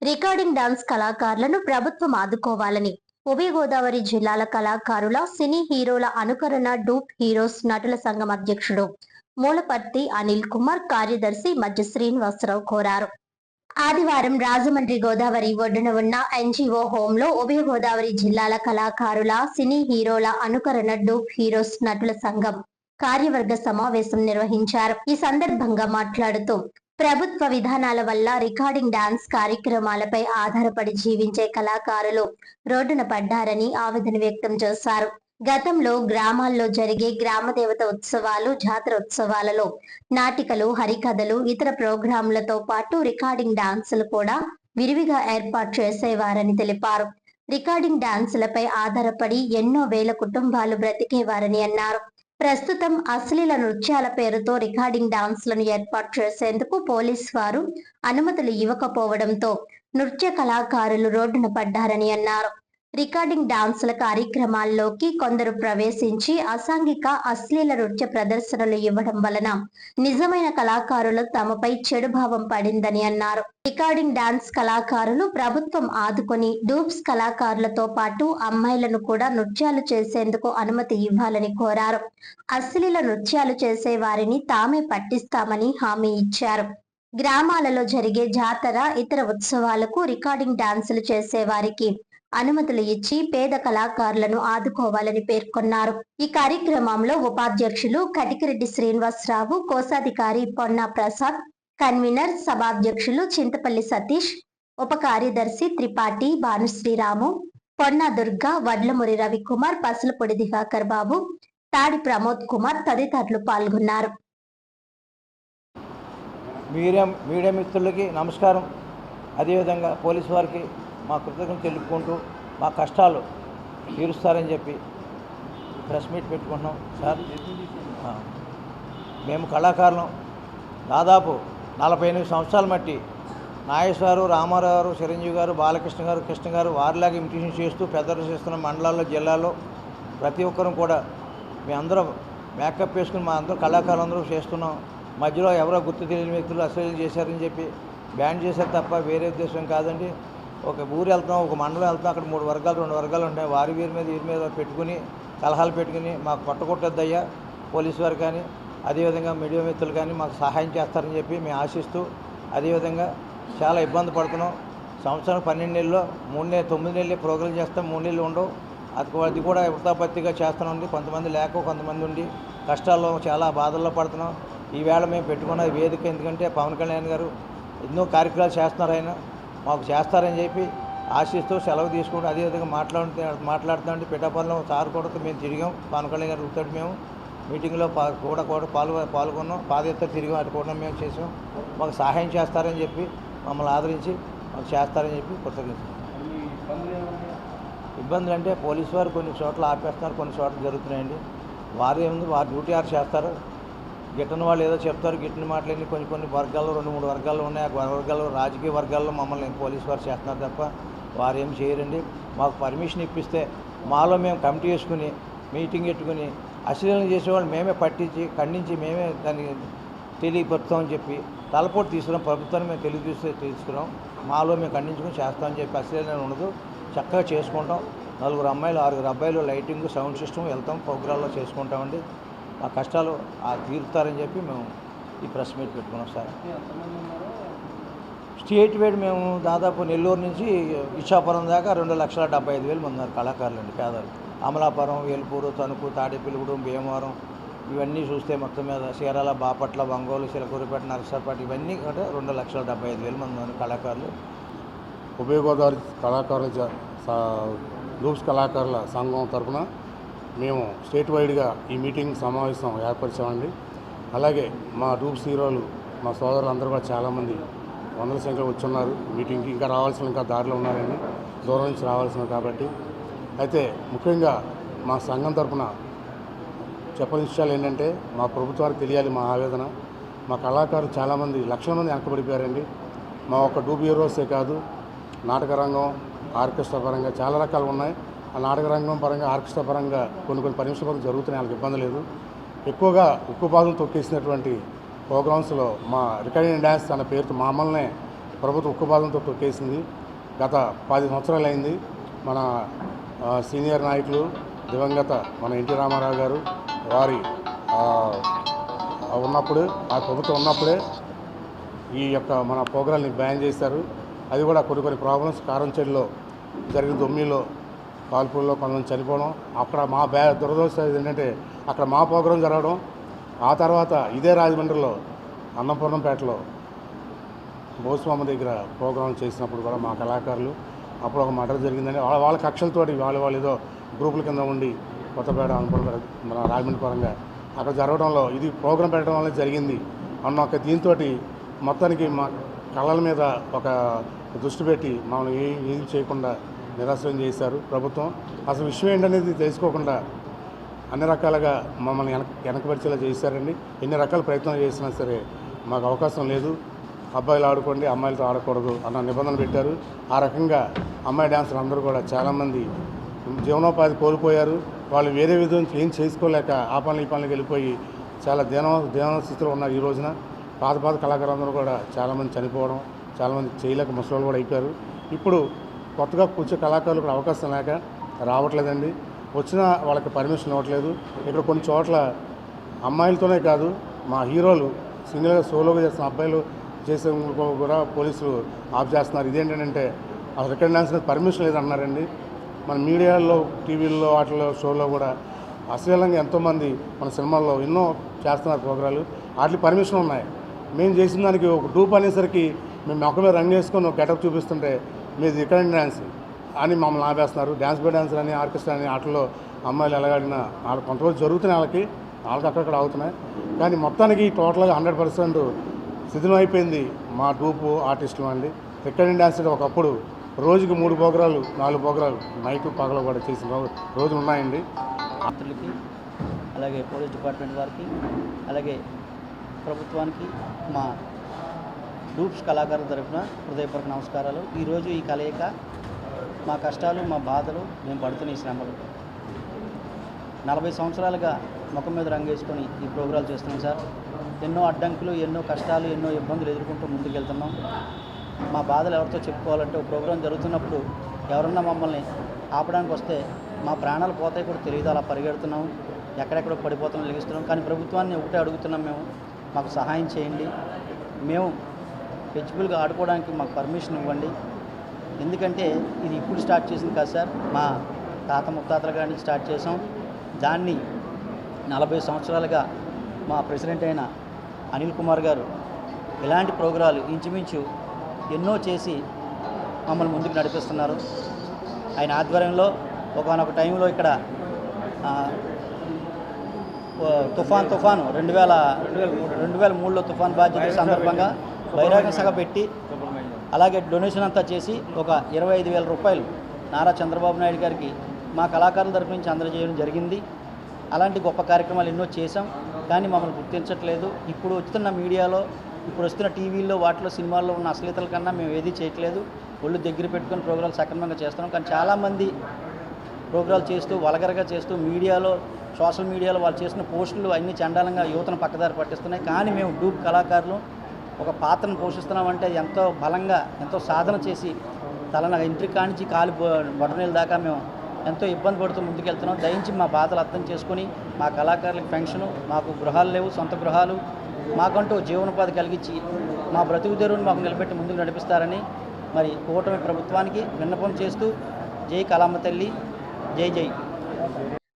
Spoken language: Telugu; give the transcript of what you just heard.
రికార్డింగ్ డాన్స్ కళాకారులను ప్రభుత్వం ఆదుకోవాలని ఉభయ గోదావరి జిల్లాల కళాకారుల సినీ హీరోల అనుకరణ డూప్ హీరోస్ నటుల సంఘం అధ్యక్షుడు మూలపర్తి అనిల్ కుమార్, కార్యదర్శి మధ్య శ్రీనివాసరావు కోరారు. ఆదివారం రాజమండ్రి గోదావరి ఒడ్డున ఉన్న ఎన్జీఓ హోంలో ఉభయ గోదావరి జిల్లాల కళాకారుల సినీ హీరోల అనుకరణ డూప్ హీరోస్ నటుల సంఘం కార్యవర్గ సమావేశం నిర్వహించారు. ఈ సందర్భంగా మాట్లాడుతూ ప్రభుత్వ విధానాల వల్ల రికార్డింగ్ డాన్స్ కార్యక్రమాలపై ఆధారపడి జీవించే కళాకారులు రోడ్డున పడ్డారని ఆవేదన వ్యక్తం చేశారు. గతంలో గ్రామాల్లో జరిగే గ్రామదేవత ఉత్సవాలు, జాతర ఉత్సవాలలో నాటికలు, హరికథలు, ఇతర ప్రోగ్రాంలతో పాటు రికార్డింగ్ డాన్సులు కూడా విరివిగా ఏర్పాటు చేసేవారని తెలిపారు. రికార్డింగ్ డాన్సులపై ఆధారపడి ఎన్నో వేల కుటుంబాలు బ్రతికేవారని అన్నారు. ప్రస్తుతం అశ్లీల నృత్యాల పేరుతో రికార్డింగ్ డాన్స్లను ఏర్పాటు చేసేందుకు పోలీసు వారు అనుమతులు ఇవ్వకపోవడంతో నృత్య కళాకారులు రోడ్డున పడ్డారని అన్నారు. రికార్డింగ్ డాన్సుల కార్యక్రమాల్లోకి కొందరు ప్రవేశించి అసాంఘిక, అశ్లీల నృత్య ప్రదర్శనలు ఇవ్వడం వలన నిజమైన కళాకారులు తమపై చెడు భావం పడిందని అన్నారు. రికార్డింగ్ డాన్స్ కళాకారులు ప్రభుత్వం ఆదుకొని డూప్స్ కళాకారులతో పాటు అమ్మాయిలను కూడా నృత్యాలు చేసేందుకు అనుమతి ఇవ్వాలని కోరారు. అశ్లీల నృత్యాలు చేసే వారిని తామే పట్టిస్తామని హామీ ఇచ్చారు. గ్రామాలలో జరిగే జాతర, ఇతర ఉత్సవాలకు రికార్డింగ్ డాన్సులు చేసే వారికి అనుమతులు ఇచ్చి పేద కళాకారులను ఆదుకోవాలని పేర్కొన్నారు. ఈ కార్యక్రమంలో ఉపాధ్యక్షులు కటికిరెడ్డి శ్రీనివాసరావు, కోశాధికారి పొన్నా ప్రసాద్, కన్వీనర్ సభాధ్యక్షులు చింతపల్లి సతీష్, ఉప కార్యదర్శి త్రిపాఠి భానుశ్రీరాము, పొన్నా దుర్గా, వడ్లమూరి రవికుమార్, పసులపొడి దివాకర్ బాబు, తాడి ప్రమోద్ కుమార్ తదితరులు పాల్గొన్నారు. మీడియా మిత్రులకి నమస్కారం. అదేవిధంగా పోలీసు వారికి మా కృతజ్ఞతలు తెలుపుకుంటూ మా కష్టాలు తీరుస్తారని చెప్పి ప్రెస్ మీట్ పెట్టుకుంటున్నాం. సార్, మేము కళాకారులం దాదాపు 48 సంవత్సరాల మట్టి నాగేశ్వరరావు, రామారావు గారు, చిరంజీవి గారు, బాలకృష్ణ గారు, కృష్ణ గారు వారిలాగా ఇమిటేషన్ చేస్తూ పెద్దలు చేస్తున్న మండలాల్లో, జిల్లాల్లో ప్రతి ఒక్కరూ కూడా మేమందరం మేకప్ వేసుకుని మా అందరూ కళాకారులందరూ చేస్తున్నాం. మధ్యలో ఎవరో గుర్తు తెలియని వ్యక్తులు అశ్లీలం చేశారని చెప్పి బ్యాన్ చేశారు తప్ప వేరే ఉద్దేశం కాదండి. ఒక ఊరు వెళ్తాం, ఒక మండలం వెళ్తాం, అక్కడ 3 వర్గాలు 2 వర్గాలు ఉంటాయి. వారి వీరి మీద పెట్టుకుని కలహాలు పెట్టుకుని మాకు పట్టుకొట్టొద్దయ్యా పోలీసు వారు కానీ, అదేవిధంగా మీడియా మిత్రులు కానీ మాకు సహాయం చేస్తారని చెప్పి మేము ఆశిస్తూ, అదేవిధంగా చాలా ఇబ్బంది పడుతున్నాం. సంవత్సరం 12 నెలల్లో 9 నెలలే ప్రోగ్రాం చేస్తాం, 3 నెలలు ఉండవు. అది కూడా వృత్తాపత్తిగా చేస్తున్నాం. కొంతమంది లేక కొంతమంది ఉండి కష్టాల్లో చాలా బాధల్లో పడుతున్నాం. ఈవేళ మేము పెట్టుకున్న వేదిక ఎందుకంటే పవన్ కళ్యాణ్ గారు ఎన్నో కార్యక్రమాలు చేస్తున్నారు. ఆయన మాకు చేస్తారని చెప్పి ఆశిస్తూ సెలవు తీసుకుంటూ అదేవిధంగా మాట్లాడుతుంటే పిఠాపురంలో సార్ కూడా మేము తిరిగాం. పవన్ కళ్యాణ్ గారు కూర్చొని మేము మీటింగ్లో కూడా పాల్గొన్నాం. పాదయాత్ర తిరిగాం, అటు కూడా మేము చేసాం. మాకు సహాయం చేస్తారని చెప్పి మమ్మల్ని ఆదరించి మాకు చేస్తారని చెప్పి కృతజ్ఞతలు. ఇబ్బందులు అంటే పోలీసు వారు కొన్ని చోట్ల ఆపేస్తున్నారు, కొన్ని చోట్ల జరుగుతున్నాయండి. వారు ఏముంది, వారు డ్యూటీ ఆర్ చేస్తారు. గిట్టని వాళ్ళు ఏదో చెప్తారు, గిట్టని మాటలేని కొన్ని వర్గాల్లో 2-3 వర్గాలు ఉన్నాయి. ఆ వర్గాల్లో రాజకీయ వర్గాల్లో మమ్మల్ని పోలీసు వారు చేస్తున్నారు తప్ప వారు ఏం చేయరండి. మాకు పర్మిషన్ ఇప్పిస్తే మాలో మేము కమిటీ వేసుకుని మీటింగ్ పెట్టుకుని అశ్లీలం చేసేవాళ్ళు మేమే పట్టించి ఖండించి మేమే దాన్ని తెలియపరుస్తామని చెప్పి తలపోటు తీసుకున్నాం. ప్రభుత్వాన్ని మేము తీసుకున్నాం. మాలో మేము ఖండించుకుని చేస్తామని చెప్పి అశ్లీలం ఉండదు, చక్కగా చేసుకుంటాం. 4 అమ్మాయిలు 6 అబ్బాయిలు, లైటింగ్, సౌండ్ సిస్టమ్ వెళ్తాం, ప్రోగ్రాంలో చేసుకుంటామండి. ఆ కష్టాలు తీరుతారని చెప్పి మేము ఈ ప్రెస్ మీట్ పెట్టుకున్నాం. సార్, స్టేట్ వైడ్ మేము దాదాపు నెల్లూరు నుంచి ఇచ్చాపురం దాకా 2,75,000 మంది ఉన్నారు కళాకారులు అండి, పేదలు. అమలాపురం, వేల్పూరు, తణుకు, తాడేపల్లిగూడెం, భీమవరం ఇవన్నీ చూస్తే మొత్తం మీద చీరాల, బాపట్ల, ఒంగోలు, చిలకూరుపేట, నరసరావుపేట ఇవన్నీ అంటే 2,75,000 మంది ఉన్నారు కళాకారులు. ఉభయ గోదావరి కళాకారుల గ్రూప్స్ కళాకారుల సంఘం తరఫున మేము స్టేట్ వైడ్గా ఈ మీటింగ్ సమావేశం ఏర్పరిచామండి. అలాగే మా గ్రూప్స్ హీరోలు, మా సోదరులు అందరూ కూడా చాలామంది 100ల సంఖ్యలో వచ్చున్నారు మీటింగ్కి. ఇంకా ఇంకా దారిలో ఉన్నారండి, దూరం నుంచి రావాల్సినవి కాబట్టి. అయితే ముఖ్యంగా మా సంఘం తరఫున చెప్పని విషయాలు ఏంటంటే, మా ప్రభుత్వానికి తెలియాలి మా ఆవేదన. మా కళాకారులు చాలామంది లక్షల మంది వెనకబడిపోయారండి. మా ఒక్క డూబ్ హీరోసే కాదు, నాటక రంగం, ఆర్కెస్ట్రా పరంగా చాలా రకాలు ఉన్నాయి. ఆ నాటక రంగం పరంగా, ఆర్కెస్ట్రా పరంగా కొన్ని పరీక్షల పరంగా జరుగుతున్నాయి, వాళ్ళకి ఇబ్బంది లేదు. ఎక్కువగా ఉక్కు బాధలు తొక్కేసినటువంటి ప్రోగ్రామ్స్లో మా రికార్డింగ్ డ్యాన్స్ అన్న పేరుతో మమ్మల్ని ప్రభుత్వం ఉక్కుపాదంతో తొక్కేసింది. గత 10 సంవత్సరాలు అయింది. మన సీనియర్ నాయకులు దివంగత మన ఎన్టీ రామారావు గారు వారి ఉన్నప్పుడు ఆ ప్రభుత్వం ఉన్నప్పుడే ఈ యొక్క మన ప్రోగ్రాల్ని బ్యాన్ చేశారు. అది కూడా కొన్ని ప్రాబ్లమ్స్ కారంచేడులో జరిగిన దొమ్మిలో కాల్పుల్లో కొంతమంది చనిపోవడం, అక్కడ మా దురదృష్టం ఏంటంటే అక్కడ మా ప్రోగ్రాం జరగడం. ఆ తర్వాత ఇదే రాజమండ్రిలో అన్నపూర్ణంపేటలో భూస్వామి దగ్గర ప్రోగ్రాం చేసినప్పుడు కూడా మా కళాకారులు అప్పుడు ఒక మర్డర్ జరిగిందని వాళ్ళ కక్షలతోటి వాళ్ళు ఏదో గ్రూపుల కింద ఉండి కొత్తపేట అన్నపూర్ణపేట మన రాజమండ్రి పరంగా అక్కడ జరగడంలో ఇది ప్రోగ్రాం పెట్టడం వల్ల జరిగింది అన్న ఒక దీంతో మొత్తానికి మా కళల మీద ఒక దృష్టి పెట్టి మమ్మల్ని ఏం చేయకుండా నిరాశ్రయం చేశారు ప్రభుత్వం. అసలు విషయం ఏంటనేది తెలుసుకోకుండా అన్ని రకాలుగా మమ్మల్ని వెనకబరిచేలా చేశారండి. ఎన్ని రకాల ప్రయత్నాలు చేసినా సరే మాకు అవకాశం లేదు. అబ్బాయిలు ఆడుకోండి, అమ్మాయిలతో ఆడకూడదు అన్న నిబంధన పెట్టారు. ఆ రకంగా అమ్మాయి డాన్సర్లు అందరూ కూడా చాలామంది జీవనోపాధి కోల్పోయారు. వాళ్ళు వేరే విధంగా ఏం చేసుకోలేక ఆ పనులు ఈ పనులకు వెళ్ళిపోయి చాలా దీన స్థితిలో ఉన్నారు. ఈ రోజున పాత కళాకారులందరూ కూడా చాలామంది చనిపోవడం, చాలామంది చేయలేక ముసలి కూడా అయిపోయారు. ఇప్పుడు కొత్తగా కూర్చే కళాకారులకు కూడా అవకాశం లేక రావట్లేదండి. వచ్చినా వాళ్ళకి పర్మిషన్ ఇవ్వట్లేదు. ఇక్కడ కొన్ని చోట్ల అమ్మాయిలతోనే కాదు మా హీరోలు సింగిల్గా సోలోగా చేస్తున్న అబ్బాయిలు చేసే కూడా పోలీసులు ఆఫ్ చేస్తున్నారు. ఇదేంటంటే అసలు రికార్డ్ డాన్స్ పర్మిషన్ లేదన్నారండి. మన మీడియాలో టీవీల్లో వాటిలో షోలో కూడా అశ్లీలంగా ఎంతోమంది మన సినిమాల్లో ఎన్నో చేస్తున్నారు ప్రోగ్రాలు. వాటికి పర్మిషన్ ఉన్నాయి. మేము చేసిన దానికి ఒక డూప్ అనేసరికి మేము మొక్క మీద రంగు వేసుకొని ఒక గెటప్ చూపిస్తుంటే మీది రికార్డ్ డ్యాన్స్ అని మమ్మల్ని ఆపేస్తున్నారు. డ్యాన్స్ బై డ్యాన్సర్ అని ఆర్కెస్ట్రా అని వాటిలో అమ్మాయిలు ఎలాగడినా వాళ్ళు కొంతవరకు జరుగుతున్నాయి. వాళ్ళకి అక్కడక్కడ అవుతున్నాయి. కానీ మొత్తానికి టోటల్గా 100% శిథిలం అయిపోయింది మా డూపు ఆర్టిస్టులు అండి. రికార్డింగ్ డ్యాన్స్ అంటే ఒకప్పుడు రోజుకి 3 ప్రోగ్రాలు 4 ప్రోగ్రాలు నైట్ పగలు కూడా చేసిన రోజులు ఉన్నాయండి. మంత్రులకి, అలాగే పోలీస్ డిపార్ట్మెంట్ వారికి, అలాగే ప్రభుత్వానికి మా డూప్స్ కళాకారుల తరఫున హృదయపూర్వక నమస్కారాలు. ఈరోజు ఈ కలయిక మా కష్టాలు, మా బాధలు, మేము పడుతున్న ఈ శ్రమలు 40 సంవత్సరాలుగా ముఖం మీద రంగేసుకొని ఈ ప్రోగ్రాలు చేస్తున్నాం సార్. ఎన్నో అడ్డంకులు, ఎన్నో కష్టాలు, ఎన్నో ఇబ్బందులు ఎదుర్కొంటూ ముందుకెళ్తున్నాం. మా బాధలు ఎవరితో చెప్పుకోవాలంటే ఒక ప్రోగ్రాం జరుగుతున్నప్పుడు ఎవరన్నా మమ్మల్ని ఆపడానికి వస్తే మా ప్రాణాలు పోతాయి కూడా తెలియదు. అలా పరిగెడుతున్నాం, ఎక్కడెక్కడో పడిపోతున్నాం, లెగిస్తున్నాం. కానీ ప్రభుత్వాన్ని ఒకటే అడుగుతున్నాం, మేము మాకు సహాయం చేయండి, మేము ఫెజిబుల్గా ఆడుకోవడానికి మాకు పర్మిషన్ ఇవ్వండి. ఎందుకంటే ఇది ఇప్పుడు స్టార్ట్ చేసింది కాదు సార్, మా తాత ముత్తాతల గారి నుంచి స్టార్ట్ చేసాం. దాన్ని 40 సంవత్సరాలుగా మా ప్రెసిడెంట్ అయిన అనిల్ కుమార్ గారు ఇలాంటి ప్రోగ్రాలు ఇంచుమించు ఎన్నో చేసి మమ్మల్ని ముందుకు నడిపిస్తున్నారు. ఆయన ఆధ్వర్యంలో ఒకనొక టైంలో ఇక్కడ తుఫాను 2003లో తుఫాన్ బాధ్యత సందర్భంగా బహిరంగ సభ పెట్టి అలాగే డొనేషన్ అంతా చేసి ఒక 25,000 రూపాయలు నారా చంద్రబాబు నాయుడు గారికి మా కళాకారుల తరఫు నుంచి అందజేయడం జరిగింది. అలాంటి గొప్ప కార్యక్రమాలు ఎన్నో చేశాం, కానీ మమ్మల్ని గుర్తించట్లేదు. ఇప్పుడు వస్తున్న మీడియాలో, ఇప్పుడు వస్తున్న టీవీల్లో, వాటిలో సినిమాల్లో ఉన్న అశ్లీతల కన్నా మేము ఏదీ చేయట్లేదు. ఒళ్ళు దగ్గర పెట్టుకొని ప్రోగ్రాలు సక్రమంగా చేస్తున్నాం. కానీ చాలామంది ప్రోగ్రాలు చేస్తూ వల్గర్గా చేస్తూ మీడియాలో, సోషల్ మీడియాలో వాళ్ళు చేసిన పోస్టులు అన్నీ చండాలంగా యువతను పక్కదారి పట్టిస్తున్నాయి. కానీ మేము డూప్ కళాకారులు ఒక పాత్రను పోషిస్తున్నామంటే ఎంతో బలంగా, ఎంతో సాధన చేసి తలన ఇంటి కానించి కాలి బొటనీళ్ళ దాకా మేము ఎంతో ఇబ్బంది పడుతూ ముందుకెళ్తున్నాం. దయించి మా బాధలు అర్థం చేసుకొని మా కళాకారులకు పెన్షను, మాకు గృహాలు లేవు, సొంత గృహాలు, మాకంటూ జీవనోపాధి కలిగించి మా బ్రతుకు తెరువును మాకు నిలబెట్టి ముందుకు నడిపిస్తారని మరి కూటమి ప్రభుత్వానికి విన్నపం చేస్తూ జై కళామ్మ తల్లి, జై జై.